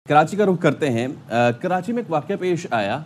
کراچی کا رخ کرتے ہیں۔ کراچی میں ایک واقعہ پیش آیا،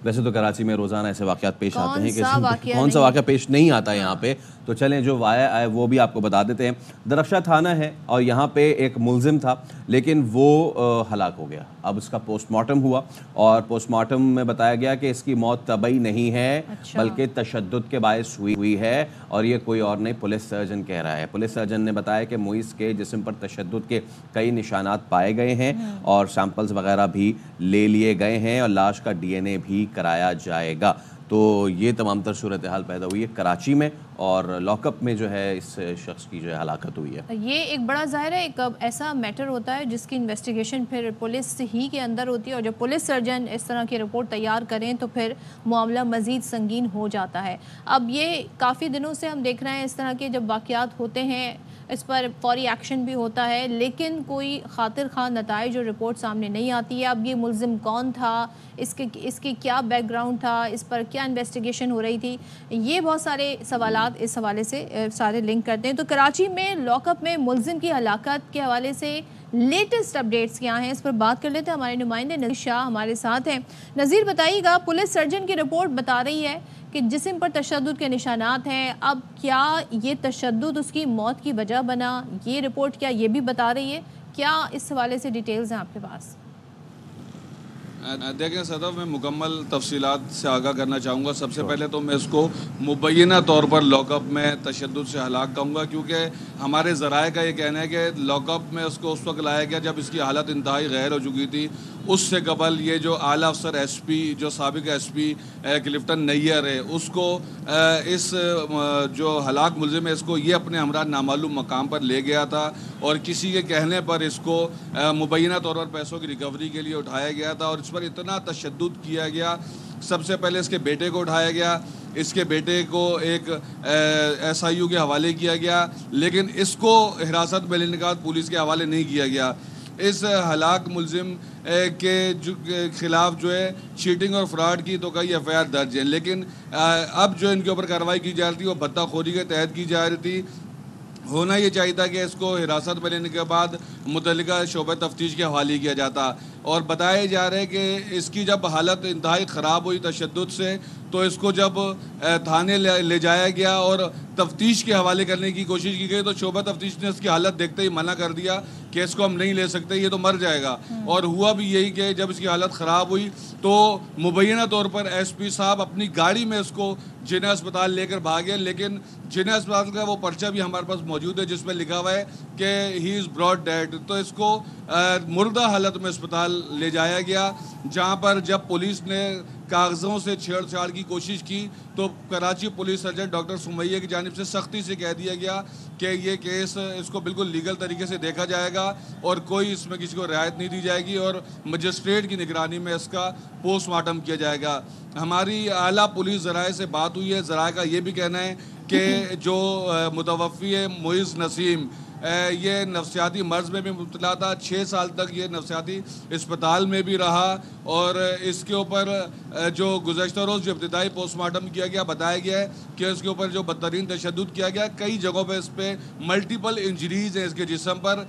ویسے تو کراچی میں روزانہ ایسے واقعات پیش آتے ہیں کہ کون سا واقعہ پیش نہیں آتا یہاں پہ، تو چلیں جو واقعہ آئے وہ بھی آپ کو بتا دیتے ہیں۔ درخشہ تھانہ ہے اور یہاں پہ ایک ملزم تھا لیکن وہ ہلاک ہو گیا۔ اب اس کا پوسٹ مارٹم ہوا اور پوسٹ مارٹم میں بتایا گیا کہ اس کی موت طبعی نہیں ہے بلکہ تشدد کے باعث ہوئی ہے، اور یہ کوئی اور نہیں، پولیس سرجن کہہ رہا ہے۔ پولیس سرجن نے بتایا کہ موئز کے جسم پر تشدد کے کئی نشانات پائے گئے ہیں اور سیمپلز وغیرہ بھی لے لیے گئے ہیں اور لاش کا ڈی این اے بھی کرایا جائے گا۔ تو یہ تمام تر صورتحال پیدا ہوئی ہے کراچی میں، اور لاک اپ میں جو ہے اس شخص کی جو ہے ہلاکت ہوئی ہے۔ یہ ایک بڑا ظاہر ہے، ایک ایسا میٹر ہوتا ہے جس کی انویسٹیگیشن پھر پولیس ہی کے اندر ہوتی ہے، اور جب پولیس سرجن اس طرح کی رپورٹ تیار کریں تو پھر معاملہ مزید سنگین ہو جاتا ہے۔ اب یہ کافی دنوں سے ہم دیکھ رہے ہیں اس طرح کے جب واقعات ہوتے ہیں اس پر فوری ایکشن بھی ہوتا ہے، لیکن کوئی خاطر خواہ نتائج اور رپورٹ سامنے نہیں آتی ہے۔ اب یہ ملزم کون تھا، اس کی کیا بیک گراؤنڈ تھا، اس پر کیا انویسٹیگیشن ہو رہی تھی، یہ بہت سارے سوالات اس حوالے سے سارے لنک کرتے ہیں۔ تو کراچی میں لاک اپ میں ملزم کی ہلاکت کے حوالے سے لیٹسٹ اپڈیٹس کیا ہیں، اس پر بات کر لیتے ہیں۔ ہمارے نمائندے نذیر شاہ ہمارے ساتھ ہیں۔ نذیر، بتائیے گا، پولیس سرجن کی رپورٹ بتا رہی ہے کہ جسم پر تشدد کے نشانات ہیں، اب کیا یہ تشدد اس کی موت کی وجہ بنا، یہ رپورٹ کیا یہ بھی بتا رہی ہے؟ کیا اس حوالے سے ڈیٹیلز ہیں آپ کے پاس؟ دیکھیں صدف، میں مکمل تفصیلات سے آگاہ کرنا چاہوں گا۔ سب سے پہلے تو میں اس کو مبینہ طور پر لاک اپ میں تشدد سے ہلاک کہوں گا، کیونکہ ہمارے ذرائع کا یہ کہنا ہے کہ لاک اپ میں اس کو اس وقت لایا گیا جب اس کی حالت انتہائی غیر ہو چکی تھی۔ اس سے قبل یہ جو اعلیٰ افسر ایس پی، جو سابق ایس پی کلفٹن نیئر ہے، اس کو اس جو ہلاک ملزم ہے اس کو یہ اپنے ہمراہ نامعلوم مقام پر لے گیا تھا، اور کسی کے کہنے پر اس کو مبینہ طور پر پیسوں کی ریکوری کے لیے اٹھایا گیا تھا، اور اس پر اتنا تشدد کیا گیا۔ سب سے پہلے اس کے بیٹے کو اٹھایا گیا، اس کے بیٹے کو ایک ایس آئی یو کے حوالے کیا گیا، لیکن اس کو حراست میں لینے کے بعد پولیس کے حوالے نہیں کیا گیا۔ اس ہلاک ملزم کے خلاف جو ہے چیٹنگ اور فراڈ کی تو کئی ایف آئی آر درج ہیں، لیکن اب جو ان کے اوپر کارروائی کی جا رہی تھی وہ بھتہ خوری کے تحت کی جا رہی تھی۔ ہونا یہ چاہیے تھا کہ اس کو حراست میں لینے کے بعد متعلقہ شعبہ تفتیش کے حوالے کیا جاتا، اور بتایا جا رہا ہے کہ اس کی جب حالت انتہائی خراب ہوئی تشدد سے، تو اس کو جب تھانے لے جایا گیا اور تفتیش کے حوالے کرنے کی کوشش کی گئی، تو شعبہ تفتیش نے اس کی حالت دیکھتے ہی منع کر دیا کہ اس کو ہم نہیں لے سکتے، یہ تو مر جائے گا۔ اور ہوا بھی یہی کہ جب اس کی حالت خراب ہوئی تو مبینہ طور پر ایس پی صاحب اپنی گاڑی میں اس کو جناح اسپتال لے کر بھاگے، لیکن جناح اسپتال کا وہ پرچہ بھی ہمارے پاس موجود ہے جس میں لکھا ہوا ہے کہ ہی از براڈ ڈیڈ، تو اس کو مردہ حالت میں اسپتال لے جایا گیا، جہاں پر جب پولیس نے کاغذوں سے چھیڑ چھاڑ کی کوشش کی تو Karachi police surgeon doctor Sumaiya کی جانب سے سختی سے کہہ دیا گیا کہ یہ کیس اس کو بالکل لیگل طریقے سے دیکھا جائے گا اور کوئی اس میں کسی کو رعایت نہیں دی جائے گی، اور مجسٹریٹ کی نگرانی میں اس کا پوسٹ مارٹم کیا جائے گا۔ ہماری اعلیٰ پولیس ذرائع سے بات ہوئی ہے، ذرائع کا یہ بھی کہنا ہے کہ جو متوفی ہے موئز نسیم، یہ نفسیاتی مرض میں بھی مبتلا تھا، 6 سال تک یہ نفسیاتی اسپتال میں بھی رہا، اور اس کے اوپر جو گزشتہ روز جو ابتدائی پوسٹ مارٹم کیا گیا بتایا گیا ہے کہ اس کے اوپر جو بدترین تشدد کیا گیا، کئی جگہوں پہ اس پہ ملٹیپل انجریز ہیں اس کے جسم پر۔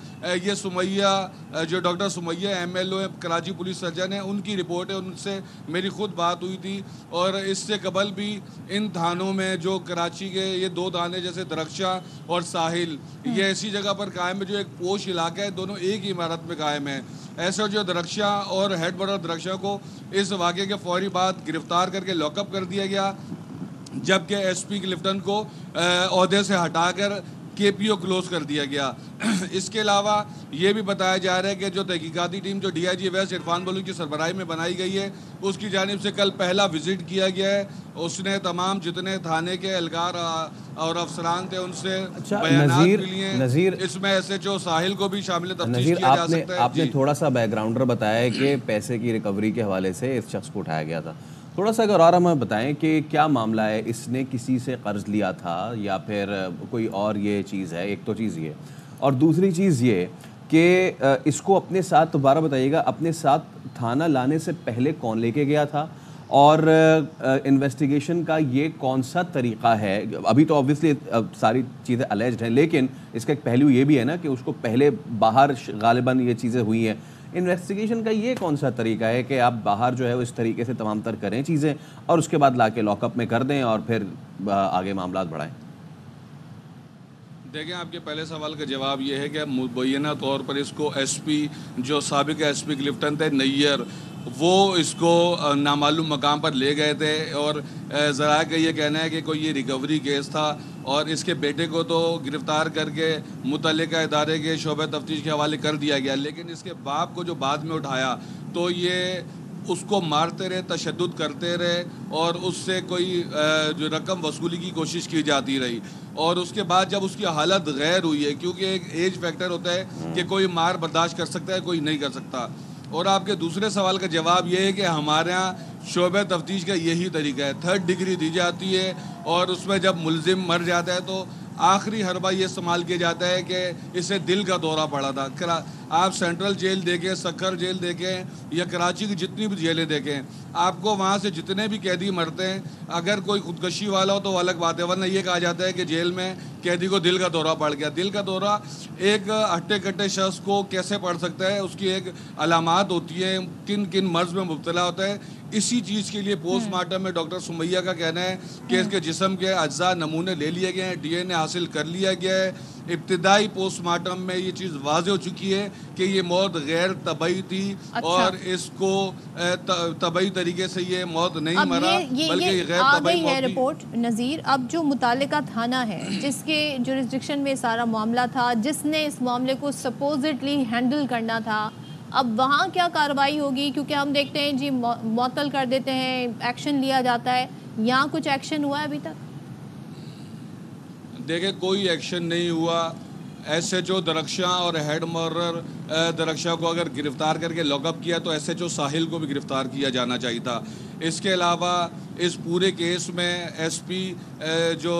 یہ سمیہ جو doctor Sumaiya M L O Karachi police surgeon ہیں، ان کی رپورٹ ہے، ان سے میری خود بات ہوئی تھی، اور اس سے قبل بھی ان تھانوں میں جو کراچی کے یہ 2 تھانے جیسے درخشاں اور ساحل، یہ ایسی جگہ پر قائم ہے جو ایک پوش علاقہ ہے، دونوں ایک ہی عمارت میں قائم ہیں۔ ایسے جو درخشاں اور ہیڈ کوارٹر درخشاں کو اس واقعے کے فوری بعد گرفتار کر کے لاک اپ کر دیا گیا، جبکہ ایس پی کلفٹن کو عہدے سے ہٹا کر کے پی او کلوز کر دیا گیا۔ اس کے علاوہ یہ بھی بتایا جا رہا ہے کہ جو تحقیقاتی ٹیم جو D I G west Irfan Baloch کی سربراہی میں بنائی گئی ہے، اس کی جانب سے کل پہلا وزٹ کیا گیا ہے۔ اس نے تمام جتنے تھانے کے اہلکار اور افسران تھے ان سے بیانات بھی لیے ہیں، اس میں ایس ایچ او ساحل کو بھی شامل تفتیش کیا جا سکتا ہے۔ آپ نے تھوڑا سا بیک گراؤنڈر بتایا ہے کہ پیسے کی ریکوری کے حوالے سے اس شخص کو اٹھایا گیا تھا، تھوڑا سا اگر اور ہمیں بتائیں کہ کیا معاملہ ہے، اس نے کسی سے قرض لیا تھا یا پھر کوئی اور یہ چیز ہے؟ ایک تو چیز یہ، اور دوسری چیز یہ کہ اس کو اپنے ساتھ دوبارہ بتائیے گا، اپنے ساتھ تھانہ لانے سے پہلے کون لے کے گیا تھا، اور انویسٹیگیشن کا یہ کون سا طریقہ ہے؟ ابھی تو آبویسلی ساری چیزیں الیجڈ ہیں، لیکن اس کا ایک پہلو یہ بھی ہے نا کہ اس کو پہلے باہر غالباً یہ چیزیں ہوئی ہیں، انویسٹیگیشن کا یہ کون سا طریقہ ہے کہ آپ باہر جو ہے وہ اس طریقے سے تمام تر کریں چیزیں اور اس کے بعد لا کے لاک اپ میں کر دیں اور پھر آگے معاملات بڑھائیں؟ دیکھیں، آپ کے پہلے سوال کا جواب یہ ہے کہ مبینہ طور پر اس کو ایس پی جو سابق ایس پی کلفٹن تھے نیئر، وہ اس کو نامعلوم مقام پر لے گئے تھے، اور ذرائع کا یہ کہنا ہے کہ کوئی یہ ریکوری کیس تھا اور اس کے بیٹے کو تو گرفتار کر کے متعلقہ ادارے کے شعبہ تفتیش کے حوالے کر دیا گیا، لیکن اس کے باپ کو جو بعد میں اٹھایا تو یہ اس کو مارتے رہے، تشدد کرتے رہے اور اس سے کوئی جو رقم وصولی کی کوشش کی جاتی رہی، اور اس کے بعد جب اس کی حالت غیر ہوئی ہے، کیونکہ ایک ایج فیکٹر ہوتا ہے کہ کوئی مار برداشت کر سکتا ہے، کوئی نہیں کر سکتا۔ اور آپ کے دوسرے سوال کا جواب یہ ہے کہ ہمارے ہاں شعبہ تفتیش کا یہی طریقہ ہے، 3rd ڈگری دی جاتی ہے، اور اس میں جب ملزم مر جاتا ہے تو آخری حربہ یہ استعمال کیا جاتا ہے کہ اسے دل کا دورہ پڑا تھا۔ آپ سینٹرل جیل دیکھیں، سکھر جیل دیکھیں یا کراچی کی جتنی بھی جیلیں دیکھیں، آپ کو وہاں سے جتنے بھی قیدی مرتے ہیں، اگر کوئی خودکشی والا ہو تو وہ الگ بات ہے، ورنہ یہ کہا جاتا ہے کہ جیل میں قیدی کو دل کا دورہ پڑ گیا۔ دل کا دورہ ایک ہٹے کٹے شخص کو کیسے پڑ سکتا ہے، اس کی ایک علامات ہوتی ہیں، کن کن مرض میں مبتلا ہوتا ہے۔ اسی چیز کے لیے پوسٹ مارٹم میں ڈاکٹر سمیہ کا کہنا ہے کہ اس کے جسم کے اجزاء نمونے لے لیے گئے ہیں، ڈی این اے حاصل کر لیا گیا ہے۔ ابتدائی پوسٹ مارٹم میں یہ چیز واضح ہو چکی ہے کہ یہ موت غیر طبعی تھی، اور اس کو طبعی طریقے سے یہ موت نہیں مرا بلکہ یہ غیر طبعی موت تھی۔ رپورٹ نذیر، اب جو متعلقہ تھانہ ہے جس کے جورسڈکشن میں سارا معاملہ تھا، جس نے اس معاملے کو سپوزٹلی ہینڈل کرنا تھا، اب وہاں کیا کارروائی ہوگی؟ کیونکہ ہم دیکھتے ہیں جی معطل کر دیتے ہیں، ایکشن لیا جاتا ہے، یہاں کچھ ایکشن ہوا ہے ابھی تک؟ دیکھیں، کوئی ایکشن نہیں ہوا۔ ایس ایچ او درخشاں اور ہیڈ مرر درخشاں کو اگر گرفتار کر کے لاک اپ کیا تو ایس ایچ او ساحل کو بھی گرفتار کیا جانا چاہیے تھا۔ اس کے علاوہ اس پورے کیس میں ایس پی جو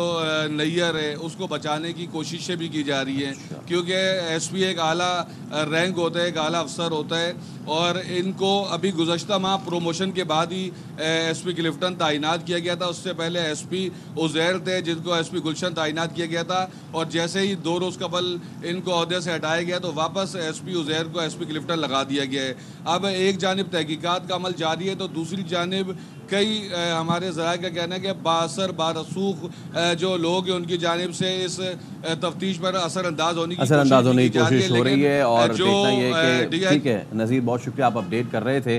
نیئر ہے اس کو بچانے کی کوششیں بھی کی جا رہی ہیں، کیونکہ ایس پی ایک اعلیٰ رینک ہوتا ہے، ایک اعلیٰ افسر ہوتا ہے، اور ان کو ابھی گزشتہ ماہ پروموشن کے بعد ہی ایس پی کلفٹن تعینات کیا گیا تھا۔ اس سے پہلے ایس پی عزیر تھے جن کو ایس پی گلشن تعینات کیا گیا تھا، اور جیسے ہی 2 روز قبل ان کو عہدے سے ہٹایا گیا تو واپس ایس پی عزیر کو ایس پی کلفٹن لگا دیا گیا ہے۔ اب ایک جانب تحقیقات کا عمل جاری ہے تو دوسری جانب کئی ہمارے ذرائع کا کہنا ہے کہ بااثر بارسوخ جو لوگ ہیں ان کی جانب سے اس تفتیش پر اثر انداز ہونے کی کوشش ہو رہی ہے، اور دیکھنا یہ کہ ٹھیک ہے نذیر، بہت شکریہ، آپ اپڈیٹ کر رہے تھے۔